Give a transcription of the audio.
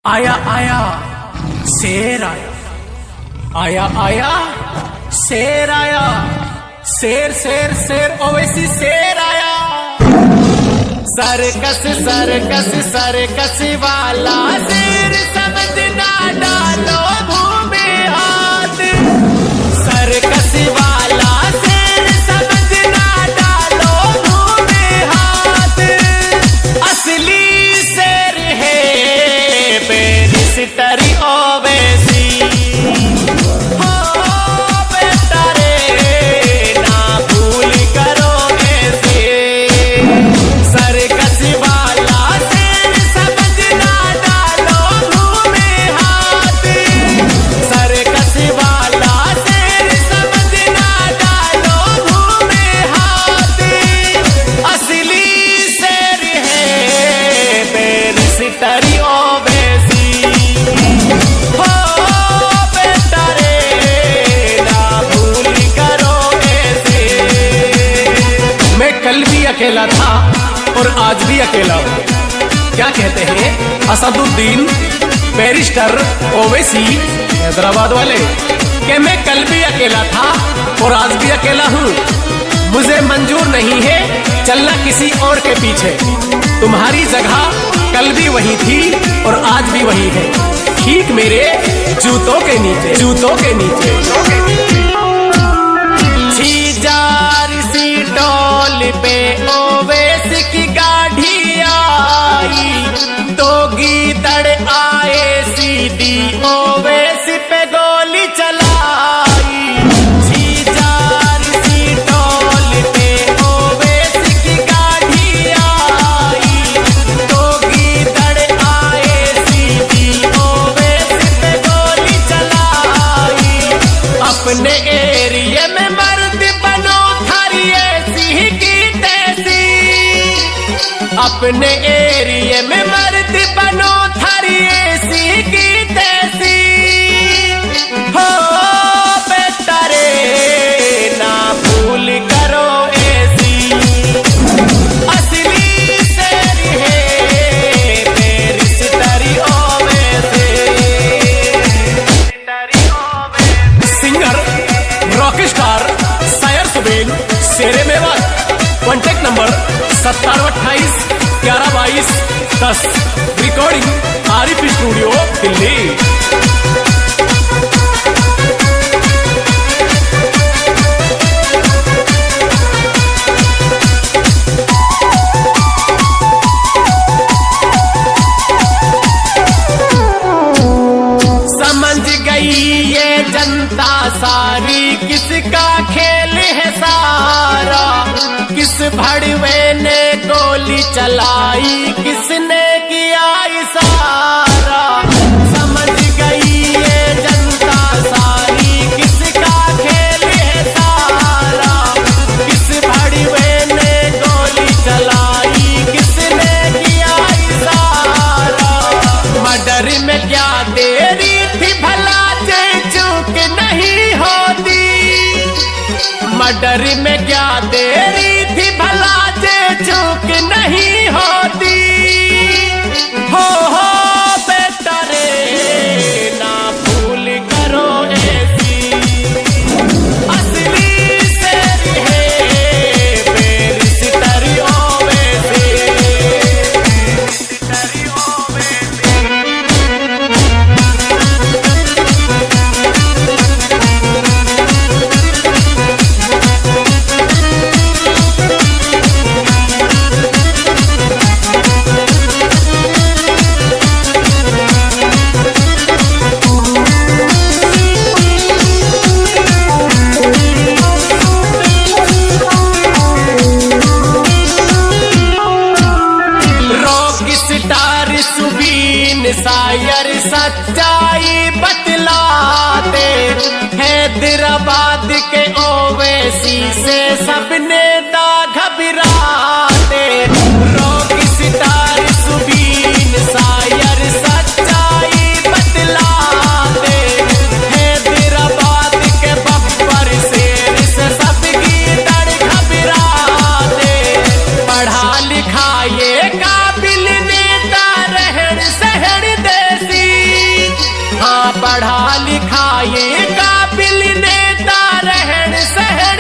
आया आया शेर आया, आया आया शेर आया, शेर शेर शेर ओवैसी शेर आया। सर्कस सर्कस सर्कस वाला शेर समझ ना डालो घूमे हाथ। सर्कस वाला शेर समझ ना डालो घूमे हाथ। असली शेर है बेरिस्टर ओवैसी। हो बेटा रे ना भूल करो ऐसे। सर्कस वाला शेर समझ ना डालो घूमे हाथ। सर्कस वाला शेर समझ ना डालो घूमे हाथ। असली शेर है बेरिस्टर ओवैसी। हो बेटा रे ना भूल करो ऐसे। मैं कल भी अकेला था और आज भी अकेला हूँ। क्या कहते हैं असदुद्दीन बैरिस्टर ओवैसी हैदराबाद वाले कि मैं कल भी अकेला था और आज भी अकेला हूँ। मुझे मंजूर नहीं है चलना किसी और के पीछे। तुम्हारी जगह कल भी वही थी और आज भी वही है, ठीक मेरे जूतों के नीचे, जूतों के नीचे। छीजार सी टोल पे ओवैसी की गाड़ी आई। दो गीदड़ आए सीधी ओवैसी पे गोली चलाई। छीजार सी टोल पे ओवैसी की गाड़ी आई। दो गीदड़ आए सीधी ओवैसी पे गोली चलाई। अपने एरिया में मर्द बनो थारी ऐसी की तैसी। अपने एरिया में मर्द बनो थारी ऐसी की तैसी। हो बेटा रे ना भूल करो ऐसी। असली शेर है बेरिस्टर ओवैसी। सिंगर रॉकस्टार शायर सुबेल शेरे Mewat. Contact number 9728 1122 10। Recording Arif studio Delhi. समझ गई ये जनता सारी किसका खेल है सारा। किस भड़वे ने गोली चलाई, किसने किया इशारा। समझ गई ये जनता सारी किसका खेल है सारा। किस भड़वे ने गोली चलाई, किसने किया इशारा। मर्डर में क्या देरी थी भला जे चूक नहीं होती। मर्डर में क्या देरी थी भला जे चूक नहीं होती। हो बेटा रे ना भूल करो ऐसी। असली शेर है बेरिस्टर ओवैसी। रॉकस्टार सुबीन शायर सच्चाई बतलाते। हैदराबाद के ओवैसी से सबने दा घबराते। रॉकस्टार सुबीन शायर सच्चाई बतलाते। हैदराबाद के बब्बर शेर से सबकी दर घबराते। पढ़ा लिखा ये काबिल नेता रहन सहन देसी। ये काबिल नेता रहन सहन